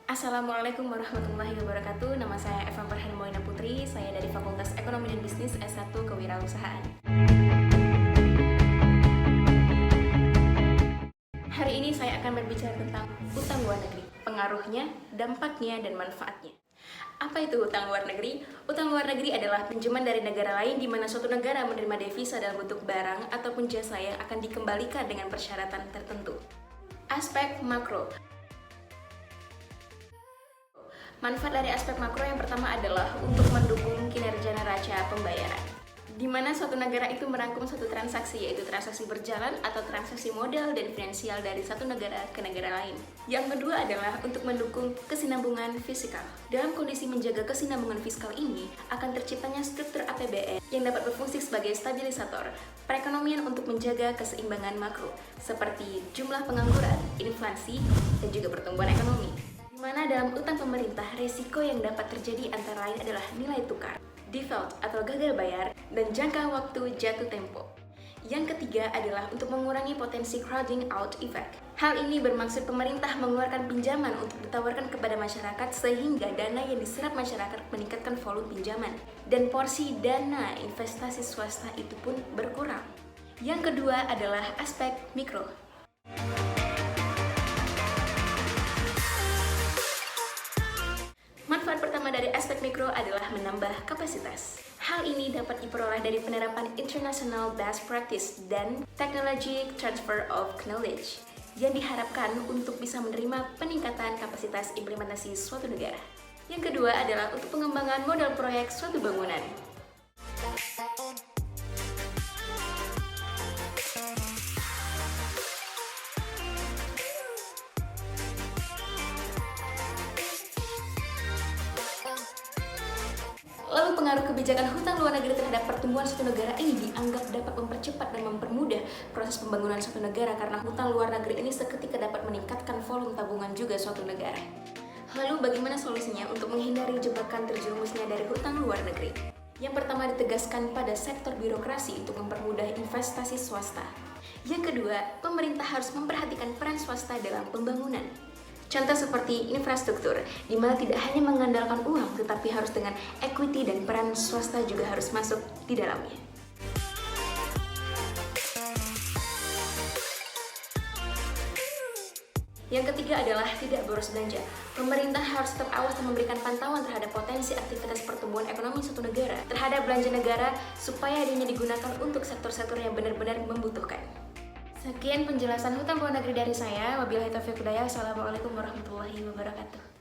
Assalamualaikum warahmatullahi wabarakatuh. Nama saya Eva Farhan Moina Putri. Saya dari Fakultas Ekonomi dan Bisnis S1 Kewirausahaan. Hari ini saya akan berbicara tentang utang luar negeri, pengaruhnya, dampaknya, dan manfaatnya. Apa itu utang luar negeri? Utang luar negeri adalah pinjaman dari negara lain di mana suatu negara menerima devisa dalam bentuk barang ataupun jasa yang akan dikembalikan dengan persyaratan tertentu. Aspek makro. Manfaat dari aspek makro yang pertama adalah untuk mendukung kinerja neraca pembayaran, di mana suatu negara itu merangkum suatu transaksi, yaitu transaksi berjalan atau transaksi modal dan finansial dari satu negara ke negara lain. Yang kedua adalah untuk mendukung kesinambungan fiskal. Dalam kondisi menjaga kesinambungan fiskal ini, akan terciptanya struktur APBN yang dapat berfungsi sebagai stabilisator perekonomian untuk menjaga keseimbangan makro, seperti jumlah pengangguran, inflasi, dan juga pertumbuhan ekonomi. Di mana dalam utang pemerintah, resiko yang dapat terjadi antara lain adalah nilai tukar, default atau gagal bayar, dan jangka waktu jatuh tempo. Yang ketiga adalah untuk mengurangi potensi crowding out effect. Hal ini bermaksud pemerintah mengeluarkan pinjaman untuk ditawarkan kepada masyarakat sehingga dana yang diserap masyarakat meningkatkan volume pinjaman, dan porsi dana investasi swasta itu pun berkurang. Yang kedua adalah aspek mikro. Manfaat pertama dari aspek mikro adalah menambah kapasitas. Hal ini dapat diperoleh dari penerapan international best practice dan technology transfer of knowledge yang diharapkan untuk bisa menerima peningkatan kapasitas implementasi suatu negara. Yang kedua adalah untuk pengembangan modal proyek suatu bangunan. Lalu pengaruh kebijakan hutang luar negeri terhadap pertumbuhan suatu negara ini dianggap dapat mempercepat dan mempermudah proses pembangunan suatu negara karena hutang luar negeri ini seketika dapat meningkatkan volume tabungan juga suatu negara. Lalu bagaimana solusinya untuk menghindari jebakan terjerumusnya dari hutang luar negeri? Yang pertama ditegaskan pada sektor birokrasi untuk mempermudah investasi swasta. Yang kedua, pemerintah harus memperhatikan peran swasta dalam pembangunan. Contoh seperti infrastruktur, di mana tidak hanya mengandalkan uang, tetapi harus dengan equity dan peran swasta juga harus masuk di dalamnya. Yang ketiga adalah tidak boros belanja. Pemerintah harus tetap awas dan memberikan pantauan terhadap potensi aktivitas pertumbuhan ekonomi suatu negara terhadap belanja negara supaya dirinya digunakan untuk sektor-sektor yang benar-benar membutuhkan. Sekian penjelasan hutang luar negeri dari saya. Wabillahi taufiq hidayah. Assalamualaikum warahmatullahi wabarakatuh.